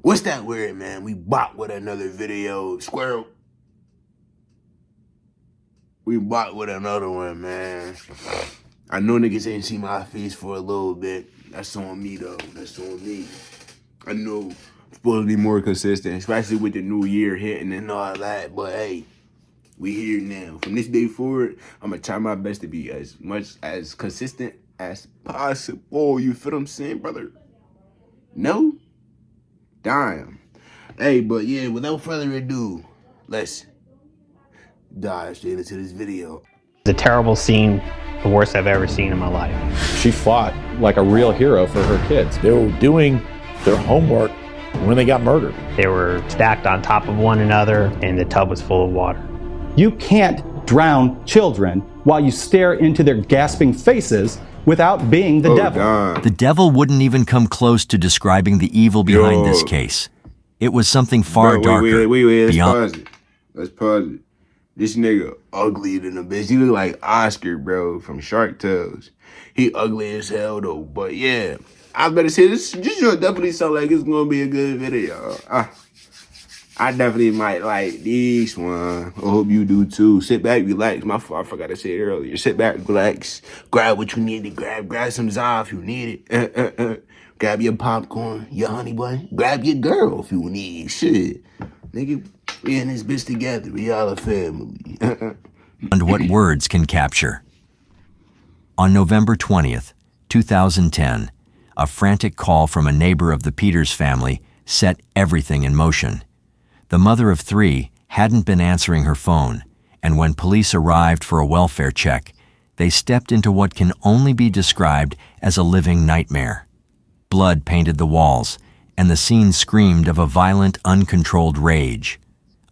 What's that word, man? We bought with another video. Squirrel. We bought with another one, man. I know niggas ain't seen my face for a little bit. That's on me, though. That's on me. I know I'm supposed to be more consistent, especially with the new year hitting and all that. But hey, we here now. From this day forward, I'm gonna try my best to be as much as consistent as possible. You feel what I'm saying, brother? No? Damn. Hey, but yeah, without further ado, let's dive straight into this video. It's a terrible scene, the worst I've ever seen in my life. She fought like a real hero for her kids. They were doing their homework when they got murdered. They were stacked on top of one another, and the tub was full of water. You can't drown children while you stare into their gasping faces without being the devil. God. The devil wouldn't even come close to describing the evil behind this case. It was something far darker. Wait. beyond. Let's pause it. This nigga ugly than a bitch. He look like Oscar, bro, from Shark Tales. He ugly as hell, though. But yeah, I better say this should definitely sound like it's gonna be a good video. I definitely might like this one. I hope you do too. Sit back, relax. My fault, I forgot to say it earlier. Sit back, relax. Grab what you need to grab. Grab some za if you need it. Grab your popcorn, your honey bun. Grab your girl if you need shit. Nigga, we in this bitch together. We all a family. And what words can capture. On November 20th, 2010, a frantic call from a neighbor of the Peters family set everything in motion. The mother of three hadn't been answering her phone, and when police arrived for a welfare check, they stepped into what can only be described as a living nightmare. Blood painted the walls, and the scene screamed of a violent, uncontrolled rage,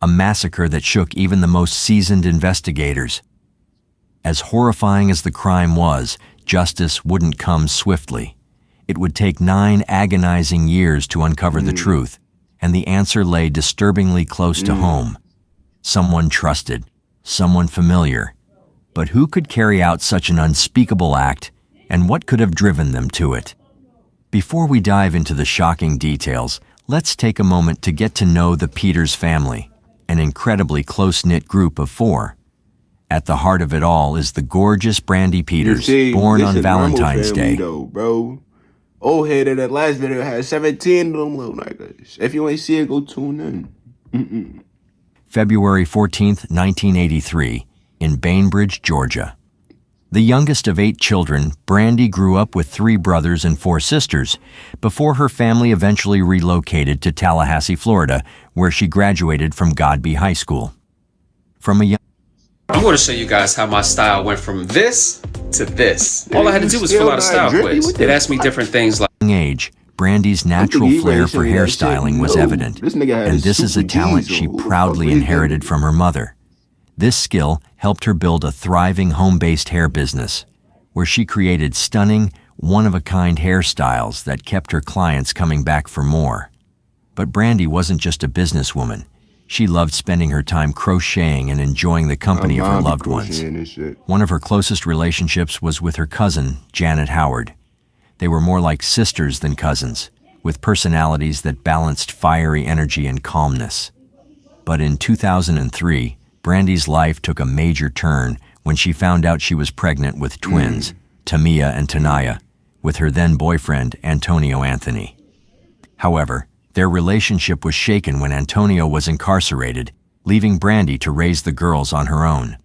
a massacre that shook even the most seasoned investigators. As horrifying as the crime was, justice wouldn't come swiftly. It would take 9 agonizing years to uncover the truth, and the answer lay disturbingly close to home. Someone trusted, someone familiar. But who could carry out such an unspeakable act, and what could have driven them to it? Before we dive into the shocking details, let's take a moment to get to know the Peters family, an incredibly close-knit group of 4. At the heart of it all is the gorgeous Brandy Peters, born on Valentine's Day. Though, bro. Old head in that last video had 17 of them little niggas. If you ain't see it, go tune in. February 14th, 1983, in Bainbridge, Georgia. The youngest of 8 children, Brandy grew up with 3 brothers and 4 sisters before her family eventually relocated to Tallahassee, Florida, where she graduated from Godby High School. From a young I'm going to show you guys how my style went from this to this. All I had to do was fill out a style quiz. It asked me different things like age, Brandy's natural flair for hairstyling was evident, and this is a talent she proudly inherited from her mother. This skill helped her build a thriving home-based hair business, where she created stunning, one-of-a-kind hairstyles that kept her clients coming back for more. But Brandy wasn't just a businesswoman. She loved spending her time crocheting and enjoying the company of her loved ones. One of her closest relationships was with her cousin, Janet Howard. They were more like sisters than cousins, with personalities that balanced fiery energy and calmness. But in 2003, Brandy's life took a major turn when she found out she was pregnant with twins, Tamia and Tanaya, with her then-boyfriend, Antonio Anthony. However, their relationship was shaken when Antonio was incarcerated, leaving Brandy to raise the girls on her own.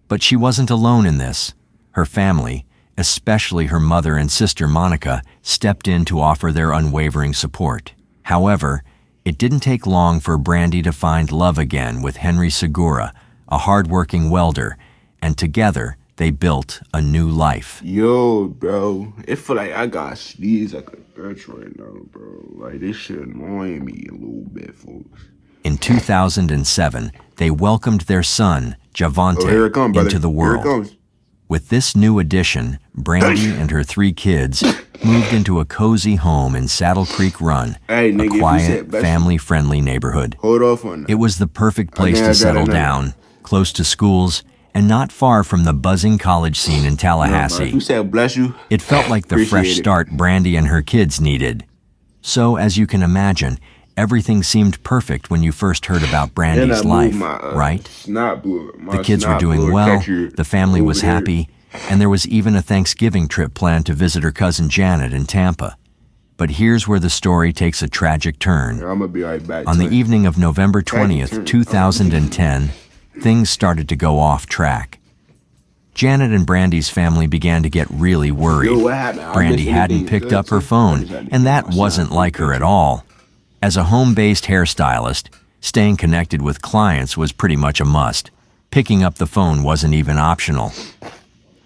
But she wasn't alone in this. Her family, especially her mother and sister Monica, stepped in to offer their unwavering support. However, it didn't take long for Brandy to find love again with Henry Segura, a hard-working welder, and together they built a new life. Yo, bro, it feel like I got sneezed like a bitch right now, bro. Like, this shit annoying me a little bit, folks. In 2007, they welcomed their son, Javante, into the world. With this new addition, Brandy and her 3 kids moved into a cozy home in Saddle Creek Run, a quiet, family-friendly neighborhood. Hold off on that. It was the perfect place to settle down, close to schools, and not far from the buzzing college scene in Tallahassee. You said bless you. It felt like the fresh start Brandy and her kids needed. So, as you can imagine, everything seemed perfect when you first heard about Brandy's life, right? The kids were doing well, the family was happy, and there was even a Thanksgiving trip planned to visit her cousin Janet in Tampa. But here's where the story takes a tragic turn. I'm gonna be right back. On the evening of November 20th, 2010, things started to go off track. Janet and Brandy's family began to get really worried. Brandy hadn't picked up her phone, and that wasn't like her at all. As a home-based hairstylist, staying connected with clients was pretty much a must. Picking up the phone wasn't even optional.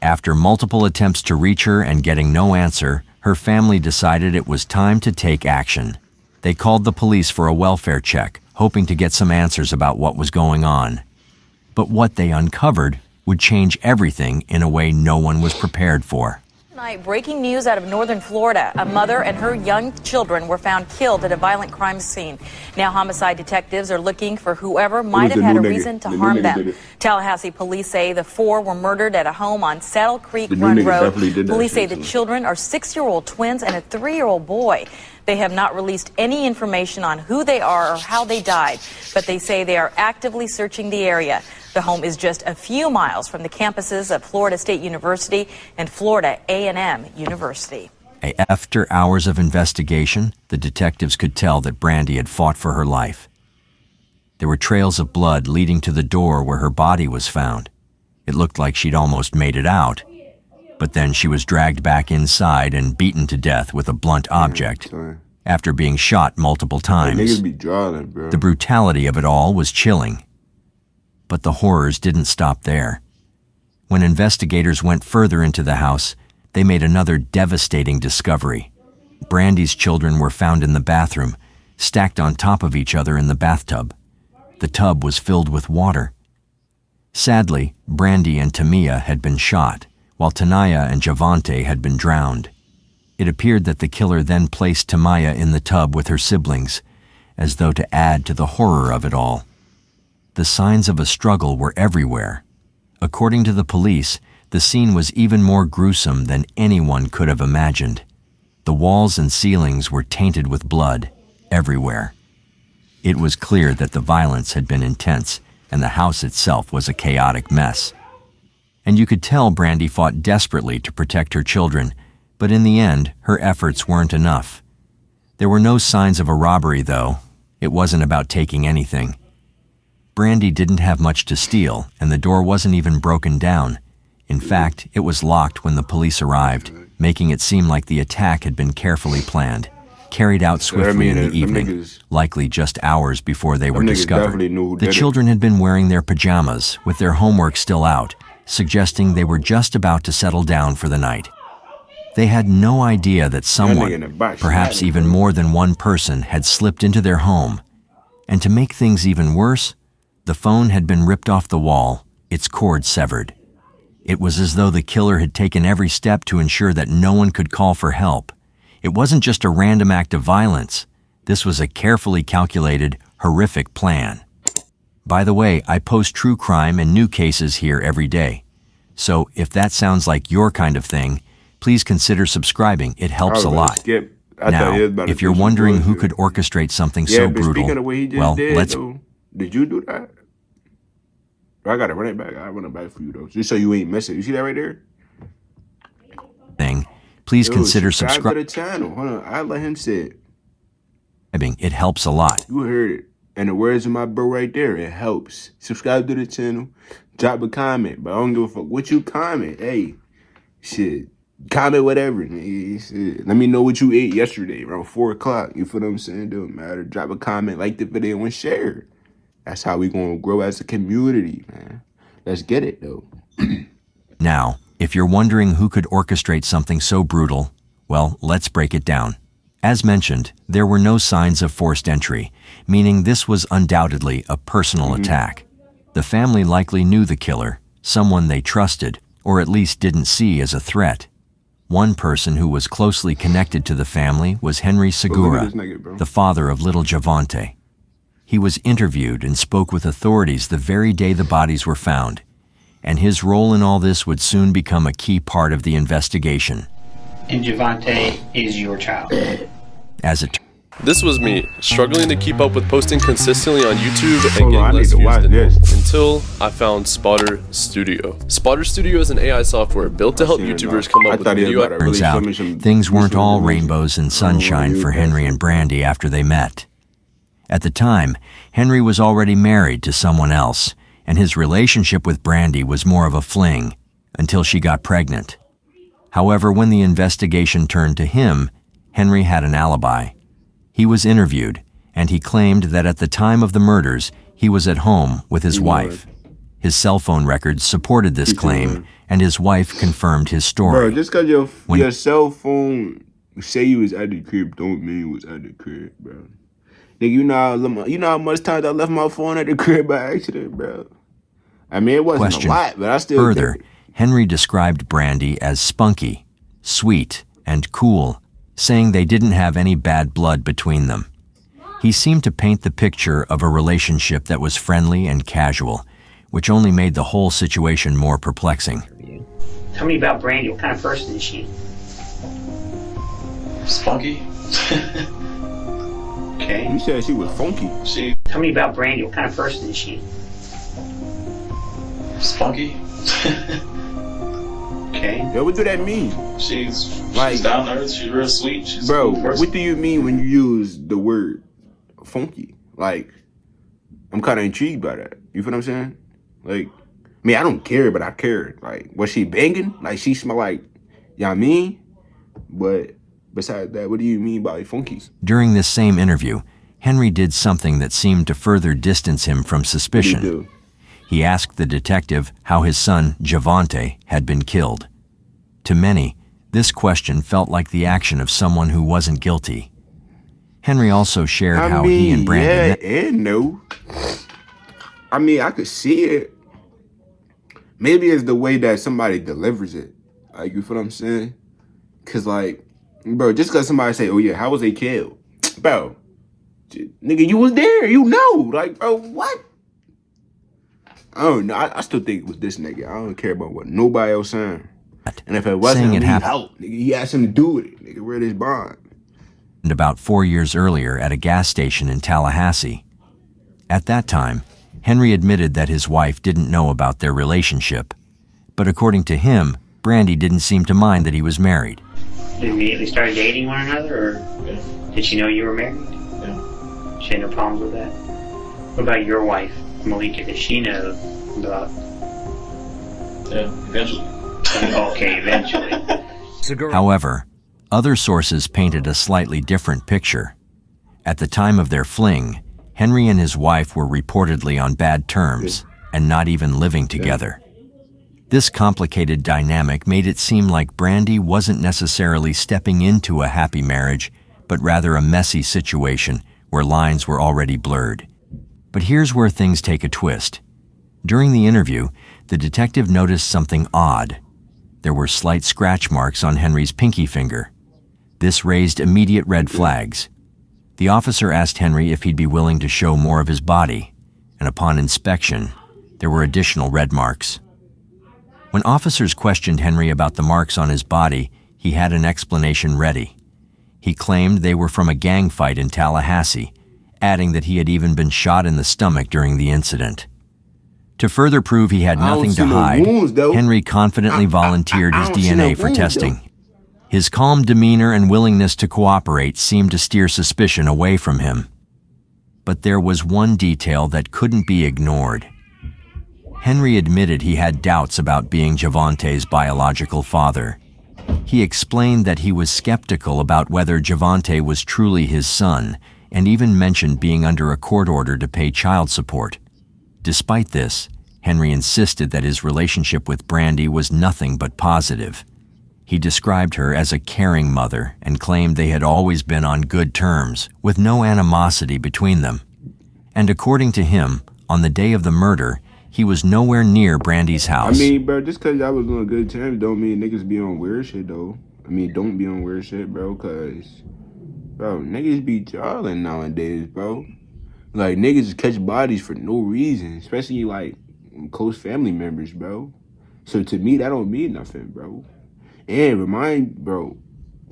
After multiple attempts to reach her and getting no answer, her family decided it was time to take action. They called the police for a welfare check, hoping to get some answers about what was going on. But what they uncovered would change everything in a way no one was prepared for. Tonight, breaking news out of northern Florida. A mother and her young children were found killed at a violent crime scene. Now homicide detectives are looking for whoever might have had a reason to harm them. Tallahassee police say the four were murdered at a home on Saddle Creek Run Road. Police say the children are 6-year-old twins and a 3-year-old boy. They have not released any information on who they are or how they died, but they say they are actively searching the area. The home is just a few miles from the campuses of Florida State University and Florida A&M University. After hours of investigation, the detectives could tell that Brandy had fought for her life. There were trails of blood leading to the door where her body was found. It looked like she'd almost made it out. But then she was dragged back inside and beaten to death with a blunt object after being shot multiple times. The brutality of it all was chilling. But the horrors didn't stop there. When investigators went further into the house, they made another devastating discovery. Brandy's children were found in the bathroom, stacked on top of each other in the bathtub. The tub was filled with water. Sadly, Brandy and Tamia had been shot, while Tanaya and Javante had been drowned. It appeared that the killer then placed Tamaya in the tub with her siblings, as though to add to the horror of it all. The signs of a struggle were everywhere. According to the police, the scene was even more gruesome than anyone could have imagined. The walls and ceilings were tainted with blood everywhere. It was clear that the violence had been intense, and the house itself was a chaotic mess. And you could tell Brandy fought desperately to protect her children, but in the end, her efforts weren't enough. There were no signs of a robbery, though. It wasn't about taking anything. Brandy didn't have much to steal, and the door wasn't even broken down. In fact, it was locked when the police arrived, making it seem like the attack had been carefully planned, carried out swiftly in the evening, likely just hours before they were discovered. The children had been wearing their pajamas, with their homework still out, suggesting they were just about to settle down for the night. They had no idea that someone, perhaps even more than one person, had slipped into their home. And to make things even worse, the phone had been ripped off the wall, its cord severed. It was as though the killer had taken every step to ensure that no one could call for help. It wasn't just a random act of violence. This was a carefully calculated, horrific plan. By the way, I post true crime and new cases here every day. So if that sounds like your kind of thing, please consider subscribing. It helps a lot. Now, if you're wondering who could orchestrate something so brutal, well, let's... Did you do that? I gotta run it back. I run it back for you though, just so you ain't miss it. You see that right there? Please consider subscribing to the channel. Hold on, I let him say it. It helps a lot. You heard it. And the words of my bro right there, it helps. Subscribe to the channel. Drop a comment, but I don't give a fuck what you comment. Hey, shit, comment whatever. Shit. Let me know what you ate yesterday around 4 o'clock. You feel what I'm saying? Don't matter. Drop a comment, like the video, and share. That's how we gonna grow as a community, man. Let's get it, though. Now, if you're wondering who could orchestrate something so brutal, well, let's break it down. As mentioned, there were no signs of forced entry, meaning this was undoubtedly a personal attack. The family likely knew the killer, someone they trusted, or at least didn't see as a threat. One person who was closely connected to the family was Henry Segura, the father of little Javante. He was interviewed and spoke with authorities the very day the bodies were found, and his role in all this would soon become a key part of the investigation. And Javante is your child. As it This was me, struggling to keep up with posting consistently on YouTube and getting less views than normal, until I found Spotter Studio. Spotter Studio is an AI software built to help YouTubers come up with video. Turns out, things weren't all rainbows and sunshine for Henry and Brandy after they met. At the time, Henry was already married to someone else, and his relationship with Brandy was more of a fling, until she got pregnant. However, when the investigation turned to him, Henry had an alibi. He was interviewed, and he claimed that at the time of the murders, he was at home with his wife. His cell phone records supported this claim, and his wife confirmed his story. Bro, just because your cell phone say you was at the crib don't mean you was at the crib, bro. Nigga, you know how much times I left my phone at the crib by accident, bro. I mean, it wasn't a lot, but I still Further, Henry described Brandy as spunky, sweet, and cool, saying they didn't have any bad blood between them. He seemed to paint the picture of a relationship that was friendly and casual, which only made the whole situation more perplexing. Tell me about Brandy. What kind of person is she? Spunky. Okay. You said she was funky. Tell me about Brandy. What kind of person is she? Spunky. Okay. Yo, what do that mean? She's down to earth. She's real sweet. She's bro, a cool person. What do you mean when you use the word funky? Like, I'm kind of intrigued by that. You feel what I'm saying? Like, I mean, I don't care, but I care. Like, was she banging? Like, she smell like, you know what I mean? But besides that, what do you mean by funky? During this same interview, Henry did something that seemed to further distance him from suspicion. What did he do? He asked the detective how his son, Javante, had been killed. To many, this question felt like the action of someone who wasn't guilty. Henry also shared how he and Brandy and no. I mean, I could see it. Maybe it's the way that somebody delivers it. Like, you feel what I'm saying? Because, like, bro, just because somebody say, oh, yeah, how was they killed? Bro, nigga, you was there. You know. Like, bro, what? I don't know. I still think it was this nigga. I don't care about what nobody else saying. And if it wasn't, he helped. Nigga, he asked him to do it. Nigga, where this bond? And about 4 years earlier at a gas station in Tallahassee. At that time, Henry admitted that his wife didn't know about their relationship. But according to him, Brandy didn't seem to mind that he was married. They immediately started dating one another, or did she know you were married? Yeah. She had no problems with that? What about your wife, Malika? Does she know about? Yeah, eventually. Okay, eventually. However, other sources painted a slightly different picture. At the time of their fling, Henry and his wife were reportedly on bad terms and not even living together. This complicated dynamic made it seem like Brandy wasn't necessarily stepping into a happy marriage, but rather a messy situation where lines were already blurred. But here's where things take a twist. During the interview, the detective noticed something odd. There were slight scratch marks on Henry's pinky finger. This raised immediate red flags. The officer asked Henry if he'd be willing to show more of his body, and upon inspection, there were additional red marks. When officers questioned Henry about the marks on his body, he had an explanation ready. He claimed they were from a gang fight in Tallahassee, adding that he had even been shot in the stomach during the incident. To further prove he had nothing to hide, Henry confidently volunteered his DNA for testing. His calm demeanor and willingness to cooperate seemed to steer suspicion away from him. But there was one detail that couldn't be ignored. Henry admitted he had doubts about being Javante's biological father. He explained that he was skeptical about whether Javante was truly his son, and even mentioned being under a court order to pay child support. Despite this, Henry insisted that his relationship with Brandy was nothing but positive. He described her as a caring mother and claimed they had always been on good terms, with no animosity between them. And according to him, on the day of the murder, he was nowhere near Brandy's house. I mean, bro, just because y'all was on good terms don't mean niggas be on weird shit, though. I mean, don't be on weird shit, bro, because, bro, niggas be jarring nowadays, bro. Like, niggas just catch bodies for no reason, especially, like, close family members, bro. So, to me, that don't mean nothing, bro. And bro,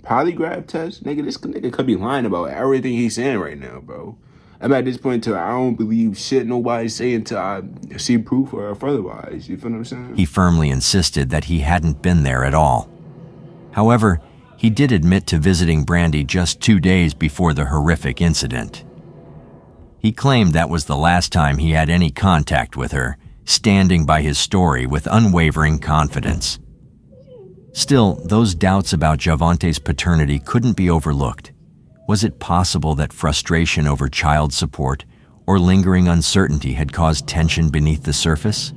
polygraph test? Nigga, this nigga could be lying about everything he's saying right now, bro. I'm at this point until I don't believe shit nobody's saying until I see proof or otherwise. You feel what I'm saying? He firmly insisted that he hadn't been there at all. However, he did admit to visiting Brandy just 2 days before the horrific incident. He claimed that was the last time he had any contact with her, standing by his story with unwavering confidence. Still, those doubts about Javante's paternity couldn't be overlooked. Was it possible that frustration over child support or lingering uncertainty had caused tension beneath the surface?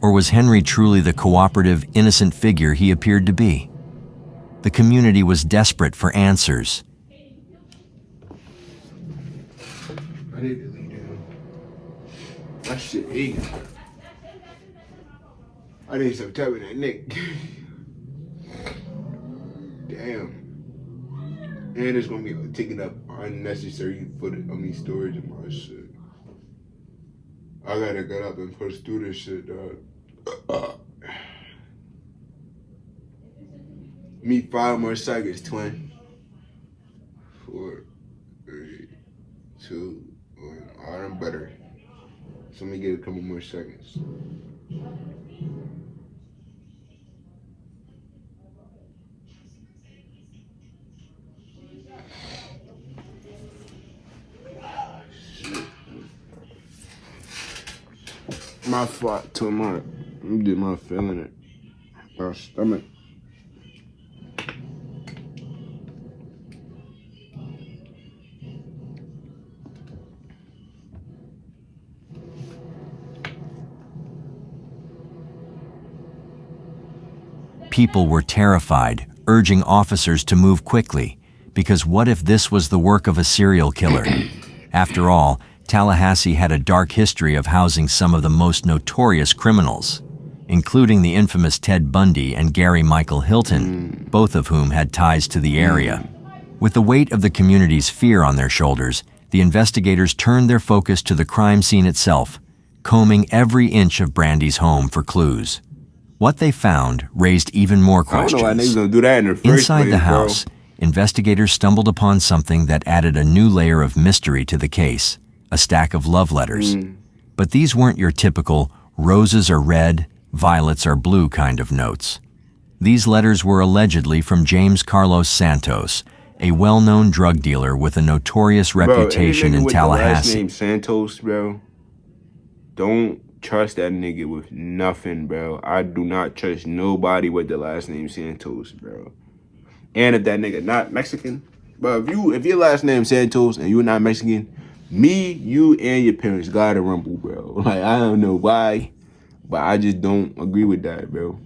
Or was Henry truly the cooperative, innocent figure he appeared to be? The community was desperate for answers. I need to leave down. That shit eating. I need some tapping that neck. Damn. And it's gonna be taking up unnecessary footage on me storage of my shit. I gotta get up and push through this shit, dog. Me 5 more seconds, twin. 4, 3, 2, 1. Alright, I'm better. So let me get a couple more seconds. My fault too much. Let me get my feeling it. My stomach. People were terrified, urging officers to move quickly, because what if this was the work of a serial killer? After all, Tallahassee had a dark history of housing some of the most notorious criminals, including the infamous Ted Bundy and Gary Michael Hilton, both of whom had ties to the area. With the weight of the community's fear on their shoulders, the investigators turned their focus to the crime scene itself, combing every inch of Brandy's home for clues. What they found raised even more questions. I don't know why niggas don't do that in the first Inside place, the house, investigators stumbled upon something that added a new layer of mystery to the case. A stack of love letters. But these weren't your typical roses are red, violets are blue kind of notes. These letters were allegedly from James Carlos Santos, a well-known drug dealer with a notorious reputation in Tallahassee. The last name Santos, bro. Don't trust that nigga with nothing, bro. I do not trust nobody with the last name Santos, bro. And if that nigga not Mexican, but if your last name Santos and you're not Mexican, me, you, and your parents gotta rumble, bro. Like, I don't know why, but I just don't agree with that, bro.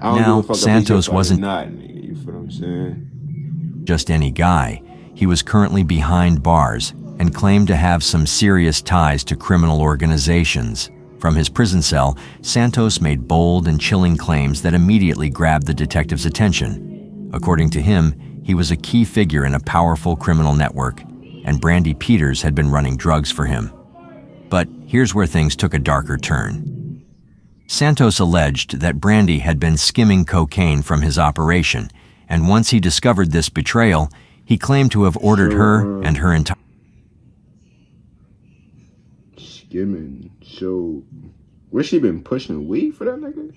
I don't now, give a fuck Santos wasn't not, nigga. You feel what I'm saying? Just any guy. He was currently behind bars and claimed to have some serious ties to criminal organizations. From his prison cell, Santos made bold and chilling claims that immediately grabbed the detective's attention. According to him, he was a key figure in a powerful criminal network, and Brandy Peters had been running drugs for him. But here's where things took a darker turn. Santos alleged that Brandy had been skimming cocaine from his operation, and once he discovered this betrayal, he claimed to have ordered her and her entire... Skimming. So, where she been pushing weed for that nigga?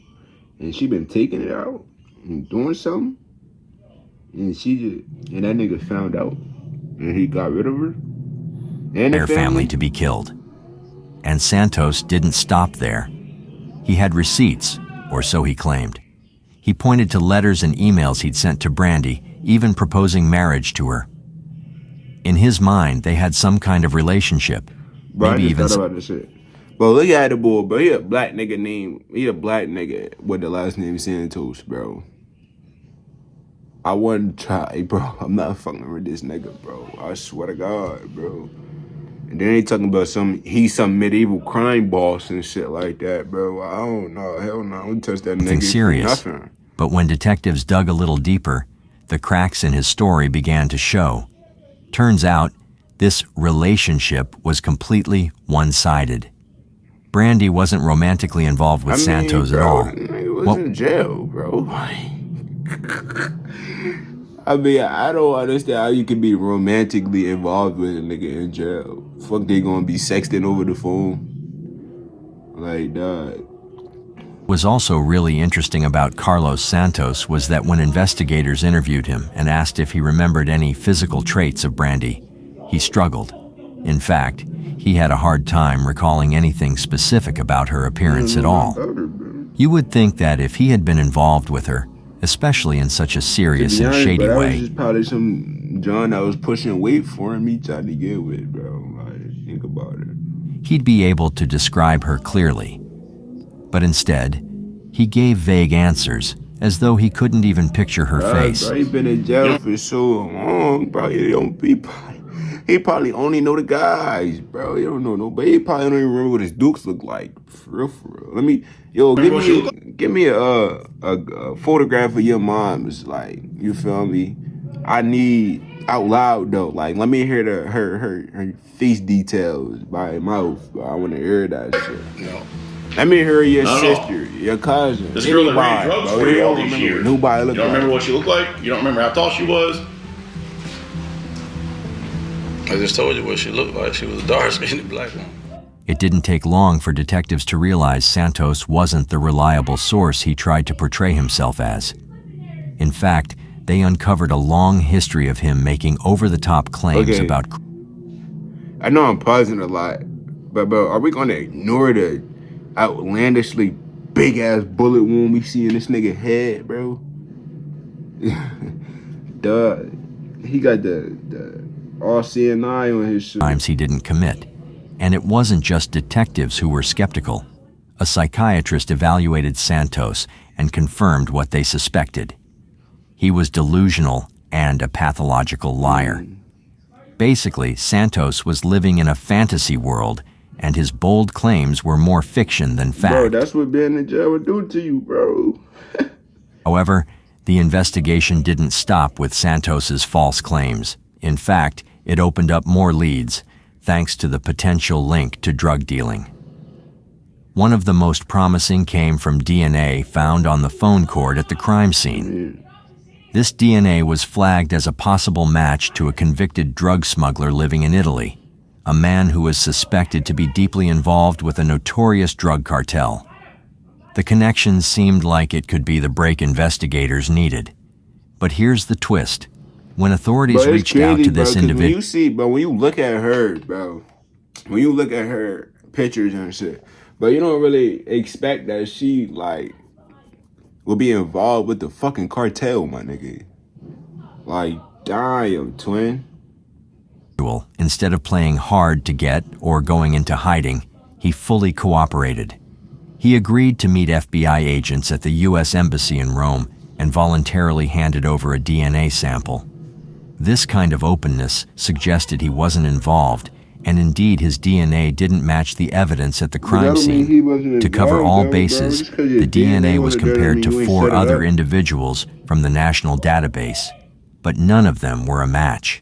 And she been taking it out and doing something? And and that nigga found out. And he got rid of her? And their family to be killed. And Santos didn't stop there. He had receipts, or so he claimed. He pointed to letters and emails he'd sent to Brandy, even proposing marriage to her. In his mind, they had some kind of relationship. Bro, maybe even about this shit. Bro, look at the boy, bro. He a black nigga with the last name Santos, bro. I wouldn't try, bro. I'm not fucking with this nigga, bro. I swear to God, bro. And then they talking about he's some medieval crime boss and shit like that, bro. I don't know. Hell no. I don't touch that nigga. Serious. Nothing. But when detectives dug a little deeper, the cracks in his story began to show. Turns out, this relationship was completely one-sided. Brandy wasn't romantically involved with Santos at all. He was in jail, bro. I mean, I don't understand how you can be romantically involved with a nigga in jail. Fuck, they gonna be sexting over the phone? Like, dog. Was also really interesting about Carlos Santos was that when investigators interviewed him and asked if he remembered any physical traits of Brandy, he struggled. In fact, he had a hard time recalling anything specific about her appearance at all. You would think that if he had been involved with her, especially in such a serious and shady way, was just probably some John that was pushing weight for him. He tried to get with, bro. Like, think about it. He'd be able to describe her clearly. But instead, he gave vague answers, as though he couldn't even picture her face. Bro, he been in jail for so long, bro. He probably only know the guys, bro. He don't know nobody. He probably don't even remember what his dukes look like. For real, for real. Let me, give me a photograph of your mom's. Like, you feel me? I need out loud though. Like, let me hear her face details by mouth. Bro. I want to hear that shit. No. Let me hear your sister, your cousin. This girl that ran drugs for you all these years. You don't remember what she looked like? You don't remember how tall she was? I just told you what she looked like. She was a dark-skinned black woman. It didn't take long for detectives to realize Santos wasn't the reliable source he tried to portray himself as. In fact, they uncovered a long history of him making over-the-top claims about... I know I'm pausing a lot, but bro, are we going to ignore the outlandishly big-ass bullet wound we see in this nigga head, bro? Duh. He got the all-seeing eye on his shit. Times he didn't commit. And it wasn't just detectives who were skeptical. A psychiatrist evaluated Santos and confirmed what they suspected. He was delusional and a pathological liar. Basically, Santos was living in a fantasy world, and his bold claims were more fiction than fact. Bro, that's what being in jail would do to you, bro. However, the investigation didn't stop with Santos's false claims. In fact, it opened up more leads, thanks to the potential link to drug dealing. One of the most promising came from DNA found on the phone cord at the crime scene. This DNA was flagged as a possible match to a convicted drug smuggler living in Italy, a man who was suspected to be deeply involved with a notorious drug cartel. The connection seemed like it could be the break investigators needed. But here's the twist. When authorities reached out to this individual... When you look at her, bro, when you look at her pictures and shit, but you don't really expect that she, like, will be involved with the fucking cartel, my nigga. Like, damn, twin. Instead of playing hard to get or going into hiding, he fully cooperated. He agreed to meet FBI agents at the U.S. Embassy in Rome and voluntarily handed over a DNA sample. This kind of openness suggested he wasn't involved, and indeed his DNA didn't match the evidence at the crime scene. To cover all bases, the DNA was compared to 4 other individuals from the national database, but none of them were a match.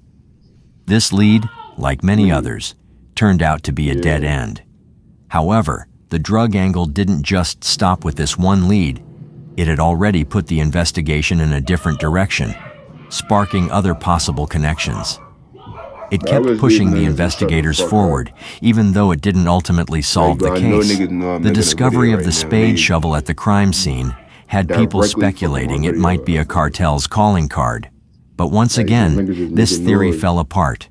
This lead, like many others, turned out to be a dead end. However, the drug angle didn't just stop with this one lead. It had already put the investigation in a different direction, sparking other possible connections. It kept pushing the investigators forward, even though it didn't ultimately solve the case. The discovery of the spade shovel at the crime scene had people speculating it might be a cartel's calling card. But once again, this theory fell apart.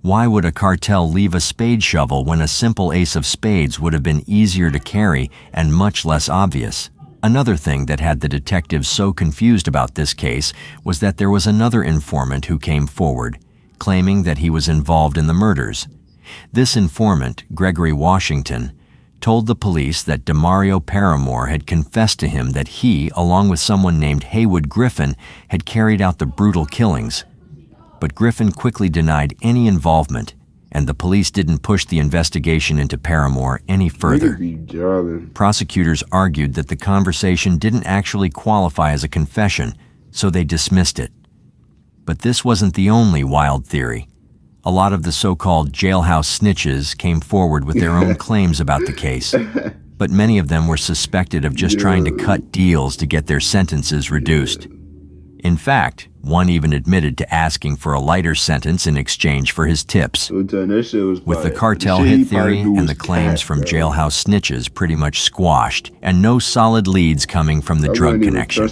Why would a cartel leave a spade shovel when a simple ace of spades would have been easier to carry and much less obvious? Another thing that had the detectives so confused about this case was that there was another informant who came forward, claiming that he was involved in the murders. This informant, Gregory Washington, told the police that DeMario Paramore had confessed to him that he, along with someone named Haywood Griffin, had carried out the brutal killings. But Griffin quickly denied any involvement, and the police didn't push the investigation into Paramore any further. Prosecutors argued that the conversation didn't actually qualify as a confession, so they dismissed it. But this wasn't the only wild theory. A lot of the so-called jailhouse snitches came forward with their own claims about the case, but many of them were suspected of just trying to cut deals to get their sentences reduced. In fact, One even admitted to asking for a lighter sentence in exchange for his tips. With the cartel hit theory and the claims from jailhouse snitches pretty much squashed, and no solid leads coming from the drug connection,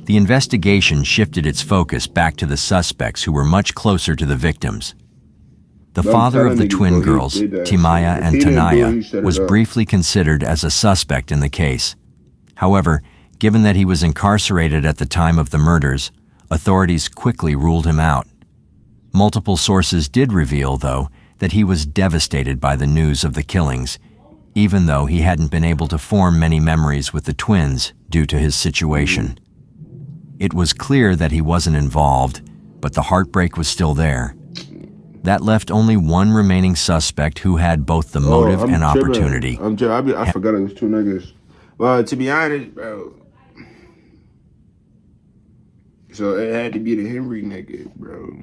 the investigation shifted its focus back to the suspects who were much closer to the victims. The father of the twin girls, Timaya and Tanaya, was briefly considered as a suspect in the case. However, given that he was incarcerated at the time of the murders, authorities quickly ruled him out. Multiple sources did reveal, though, that he was devastated by the news of the killings, even though he hadn't been able to form many memories with the twins due to his situation. It was clear that he wasn't involved, but the heartbreak was still there. That left only one remaining suspect who had both the motive and opportunity. I forgot it was two niggas. Well, to be honest, bro, so it had to be the Henry nigga, bro.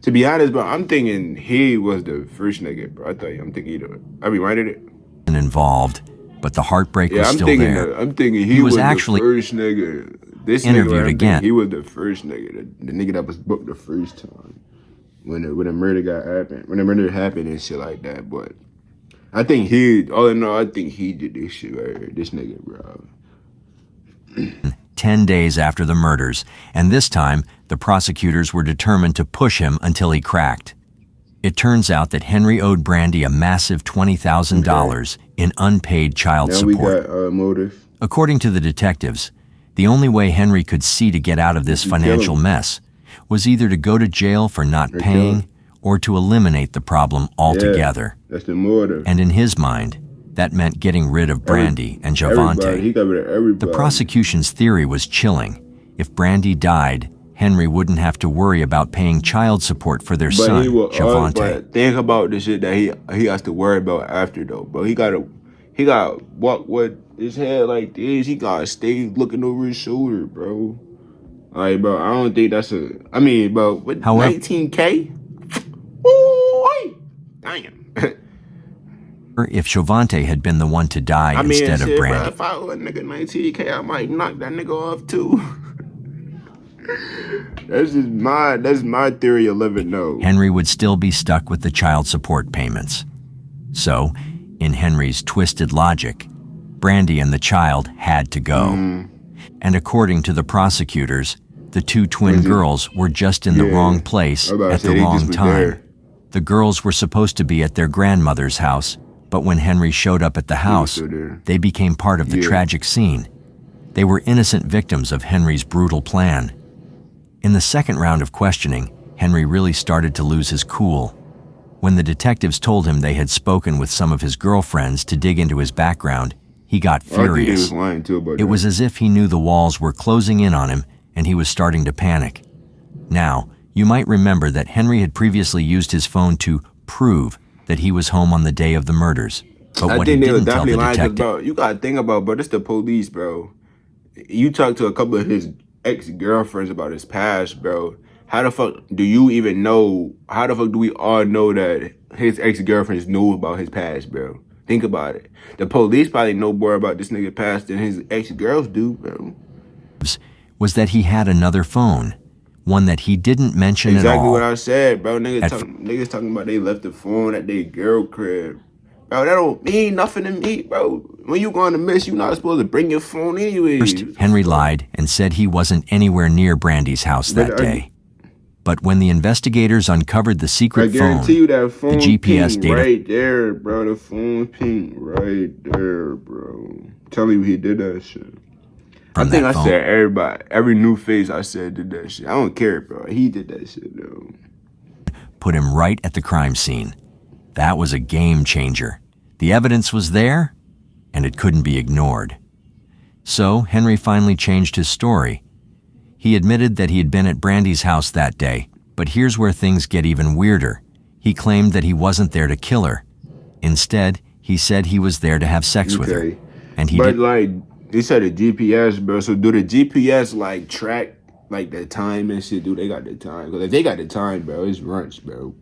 To be honest, bro, I'm thinking he was the first nigga, bro. I'm thinking I be right at it. Involved, but the heartbreak was still there. I'm thinking he was actually the first nigga. This interviewed nigga, again. He was the first nigga, the nigga that was booked the first time when the murder happened and shit like that. But I think all in all, I think he did this shit right here. This nigga, bro. 10 days after the murders, and this time, the prosecutors were determined to push him until he cracked. It turns out that Henry owed Brandy a massive $20,000 in unpaid child support. We got motive. According to the detectives, the only way Henry could see to get out of this financial mess was either to go to jail for not paying or to eliminate the problem altogether. Yeah, that's the motive. And in his mind, that meant getting rid of Brandy and Javante. He got rid of everybody. The prosecution's theory was chilling. If Brandy died, Henry wouldn't have to worry about paying child support for their son, Javante. But think about the shit that he has to worry about after, though. But he got walk with his head like this. He got to stay looking over his shoulder, bro. Like, bro, I don't think that's bro, with 19K? Ooh, damn. If Javante had been the one to die instead of Brandy. Bro, if I owe a nigga 19K, I might knock that nigga off too. That's my theory of living, though. Henry would still be stuck with the child support payments. So, in Henry's twisted logic, Brandy and the child had to go. And according to the prosecutors, the two twin girls were just in the wrong place at the wrong time. The girls were supposed to be at their grandmother's house, but when Henry showed up at the house, they became part of the tragic scene. They were innocent victims of Henry's brutal plan. In the second round of questioning, Henry really started to lose his cool. When the detectives told him they had spoken with some of his girlfriends to dig into his background, he got furious. It was as if he knew the walls were closing in on him and he was starting to panic. Now, you might remember that Henry had previously used his phone to prove that he was home on the day of the murders. But what he didn't tell the detective... You gotta think about, bro, this the police, bro. You talk to a couple of his ex-girlfriends about his past, bro. How the fuck do you even know, how the fuck do we all know that his ex-girlfriends knew about his past, bro? Think about it. The police probably know more about this nigga past than his ex-girls do, bro. Was that he had another phone. One that he didn't mention at all. Exactly what I said, bro. Niggas talking about they left the phone at their girl crib. Bro, that don't mean nothing to me, bro. When you going to miss, you're not supposed to bring your phone anyways. First, Henry lied and said he wasn't anywhere near Brandy's house that day. But when the investigators uncovered the secret phone, the GPS data... right there, bro. The phone ping right there, bro. Tell me he did that shit. I think I said every new face I said did that shit. I don't care, bro. He did that shit, though. Put him right at the crime scene. That was a game changer. The evidence was there, and it couldn't be ignored. So Henry finally changed his story. He admitted that he had been at Brandy's house that day, but here's where things get even weirder. He claimed that he wasn't there to kill her. Instead, he said he was there to have sex with her. And he did. Like, they said the GPS, bro. So do the GPS like track like the time and shit? Do they got the time? Because if they got the time, bro, it's runch, bro.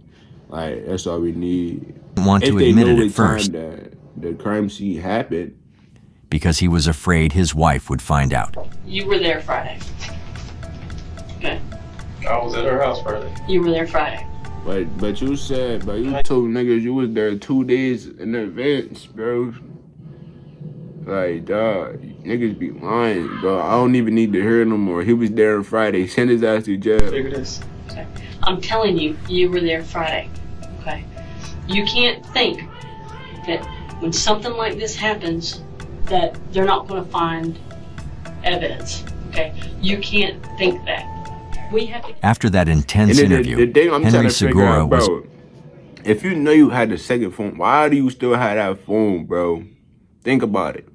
Like, that's all we need. Want to admit it at first. That the crime scene happened. because he was afraid his wife would find out. You were there Friday. Okay. I was at her house Friday. You were there Friday. But you said, but you told niggas you was there 2 days in advance, bro. Like, dog, niggas be lying, bro. I don't even need to hear no more. He was there on Friday. Send his ass to jail. Figure this. Okay. I'm telling you, you were there Friday. Okay. You can't think that when something like this happens, that they're not going to find evidence. Okay. You can't think that. We have to. After that intense interview, Henry Segura was. If you know you had the second phone, why do you still have that phone, bro? Think about it.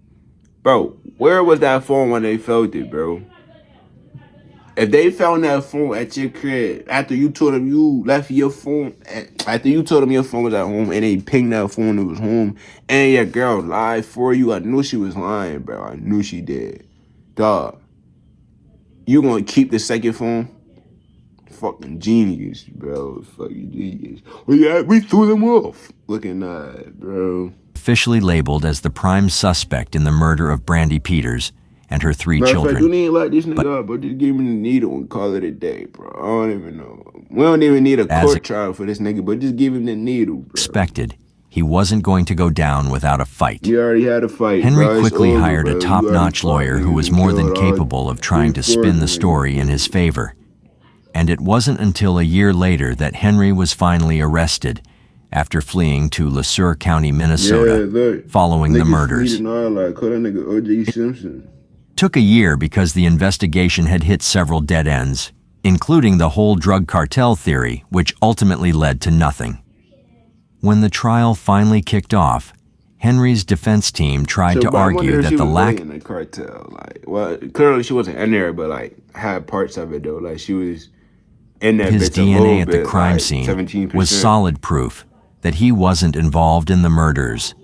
Bro, where was that phone when they found it, bro? If they found that phone at your crib, after you told them you left your phone, after you told them your phone was at home and they pinged that phone, it was home, and your girl lied for you, I knew she was lying, bro. I knew she did. Dog, you gonna keep the second phone? Fucking genius, bro. Fucking genius. We threw them off. Looking at, bro. Officially labeled as the prime suspect in the murder of Brandy Peters and her 3 children. You need to lock this nigga up, but just give me the needle and call it a day, bro. I don't even know. We don't even need a court trial for this nigga, but just give him the needle, bro. Expected, he wasn't going to go down without a fight. You already had a fight, Henry bro. quickly hired a top-notch lawyer who was more than capable of trying to spin the story in his favor. And it wasn't until a year later that Henry was finally arrested after fleeing to Le Sueur County, Minnesota, following the murders. Took a year because the investigation had hit several dead ends, including the whole drug cartel theory, which ultimately led to nothing. When the trial finally kicked off, Henry's defense team tried to argue that the lack in the cartel, like, well, clearly she wasn't in there, but like had parts of it though, like she was in that. His DNA at the crime scene 17%. was solid proof that he wasn't involved in the murders.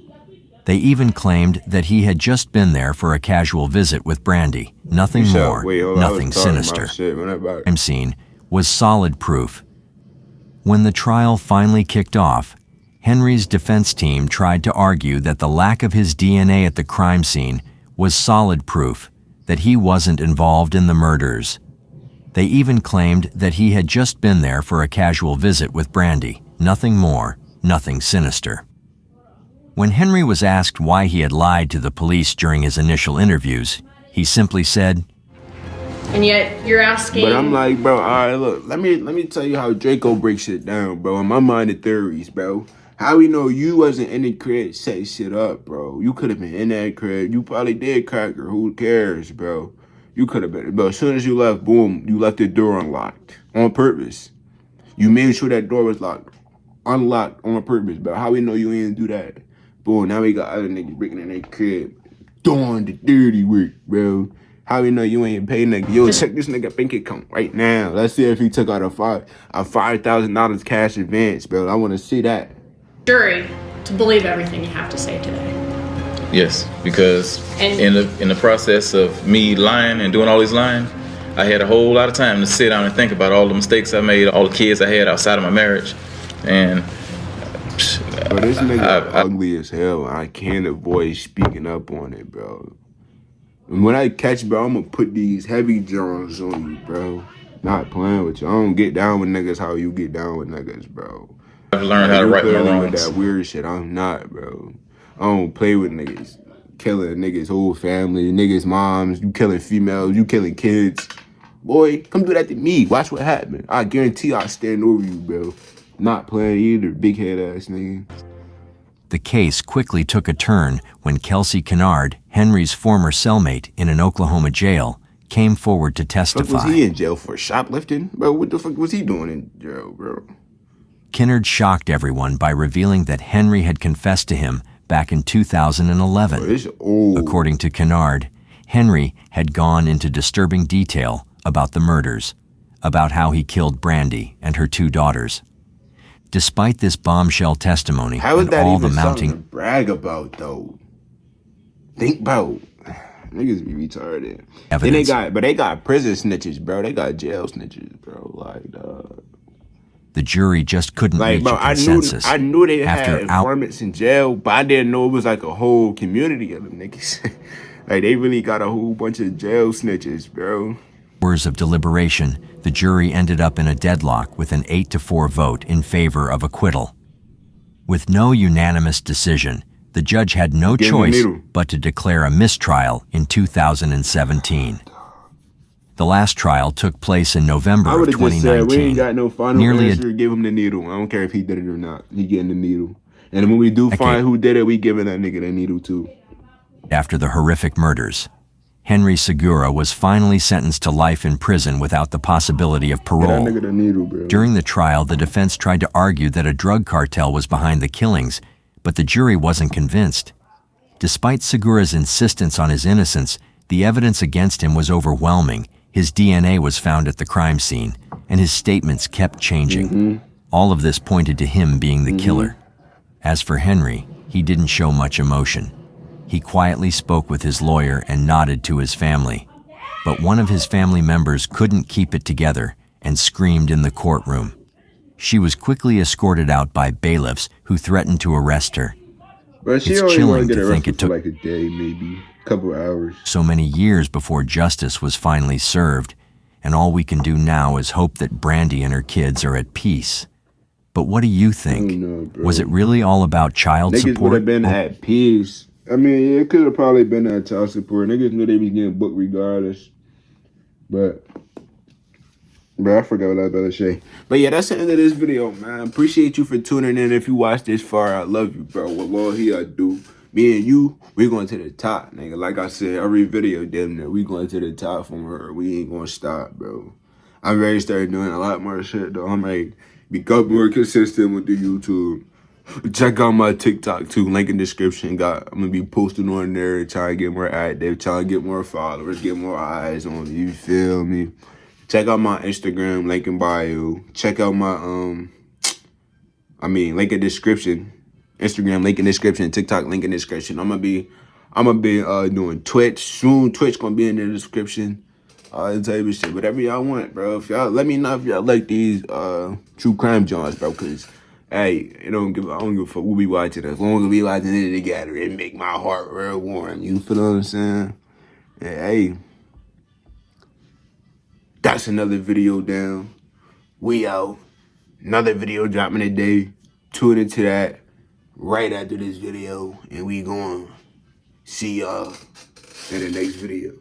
They even claimed that he had just been there for a casual visit with Brandy. Nothing more, nothing sinister. Crime scene was solid proof. When the trial finally kicked off, Henry's defense team tried to argue that the lack of his DNA at the crime scene was solid proof that he wasn't involved in the murders. They even claimed that he had just been there for a casual visit with Brandy. Nothing more, nothing sinister. When Henry was asked why he had lied to the police during his initial interviews, he simply said, And yet you're asking. But I'm like, bro, all right, look, let me tell you how Draco breaks shit down, bro. In my mind, the theories, bro. How we know you wasn't in the crib set shit up, bro? You could have been in that crib. You probably did crack her. Who cares, bro? You could have been. But as soon as you left, boom, you left the door unlocked on purpose. You made sure that door was unlocked on purpose, bro. How we know you ain't do that? Boom, now we got other niggas breaking in their crib, doing the dirty work, bro. How we know you ain't paying nigga? Yo, check this nigga bank account right now. Let's see if he took out a $5,000 cash advance, bro. I want to see that. Jury to believe everything you have to say today. Yes, because in the process of me lying and doing all these lying, I had a whole lot of time to sit down and think about all the mistakes I made, all the kids I had outside of my marriage, and. Bro, this nigga ugly as hell. I can't avoid speaking up on it, bro. And when I catch, bro, I'm gonna put these heavy Johns on you, bro. Not playing with you. I don't get down with niggas how you get down with niggas, bro. I've learned how to right my wrongs. With that weird shit, I'm not, bro. I don't play with niggas. Killing niggas' whole family, niggas' moms. You killing females. You killing kids. Boy, come do that to me. Watch what happens. I guarantee I'll stand over you, bro. Not playing either, big head ass nigga. The case quickly took a turn when Kelsey Kennard, Henry's former cellmate in an Oklahoma jail, came forward to testify. Was he in jail for shoplifting? Bro, what the fuck was he doing in jail, bro? Kennard shocked everyone by revealing that Henry had confessed to him back in 2011. According to Kennard, Henry had gone into disturbing detail about the murders, about how he killed Brandy and her 2 daughters. Despite this bombshell testimony how is and that all even the mounting something to brag about, though? Think about niggas be retarded. Evidence. Then they got prison snitches, bro. They got jail snitches, bro. Like, The jury just couldn't reach a consensus. I knew they After had informants in jail, but I didn't know it was like a whole community of them niggas. Like, they really got a whole bunch of jail snitches, bro. Hours of deliberation, the jury ended up in a deadlock with an 8-4 vote in favor of acquittal. With no unanimous decision, the judge had no choice but to declare a mistrial in 2017. The last trial took place in November of 2019. I would have just said, we ain't got no final answer, give him the needle. I don't care if he did it or not. He getting the needle. And when we do find who did it, we giving that nigga the needle too. After the horrific murders, Henry Segura was finally sentenced to life in prison without the possibility of parole. During the trial, the defense tried to argue that a drug cartel was behind the killings, but the jury wasn't convinced. Despite Segura's insistence on his innocence, the evidence against him was overwhelming. His DNA was found at the crime scene, and his statements kept changing. All of this pointed to him being the killer. As for Henry, he didn't show much emotion. He quietly spoke with his lawyer and nodded to his family. But one of his family members couldn't keep it together and screamed in the courtroom. She was quickly escorted out by bailiffs who threatened to arrest her. But it's chilling to think it took like a day, maybe a couple of hours. So many years before justice was finally served, and all we can do now is hope that Brandy and her kids are at peace. But what do you think? Was it really all about child support? Niggas would have been at peace. I mean, it could have probably been that child support. Niggas knew they was getting booked regardless. But I forgot what I was about to say. But yeah, that's the end of this video, man. Appreciate you for tuning in. If you watched this far, I love you, bro. Wallahi, I do. Me and you, we going to the top, nigga. Like I said, every video, damn near, we going to the top from her. We ain't gonna stop, bro. I'm ready to start doing a lot more shit, though. I'm ready to become more consistent with the YouTube. Check out my TikTok too, link in the description. I'm gonna be posting on there, trying to get more active, trying to get more followers, get more eyes on me, you feel me? Check out my Instagram, link in bio. Check out my link in description. Instagram, link in description, TikTok, link in description. I'm gonna be doing Twitch soon. Twitch gonna be in the description. Type of shit, whatever y'all want, bro. If y'all let me know if y'all like these true crime joints, bro, cause hey, I don't give a fuck who be watching. As long as we watching it together, it make my heart real warm. You feel what I'm saying? And, hey, that's another video down. We out. Another video dropping today. Tune into that right after this video, and we going to see y'all in the next video.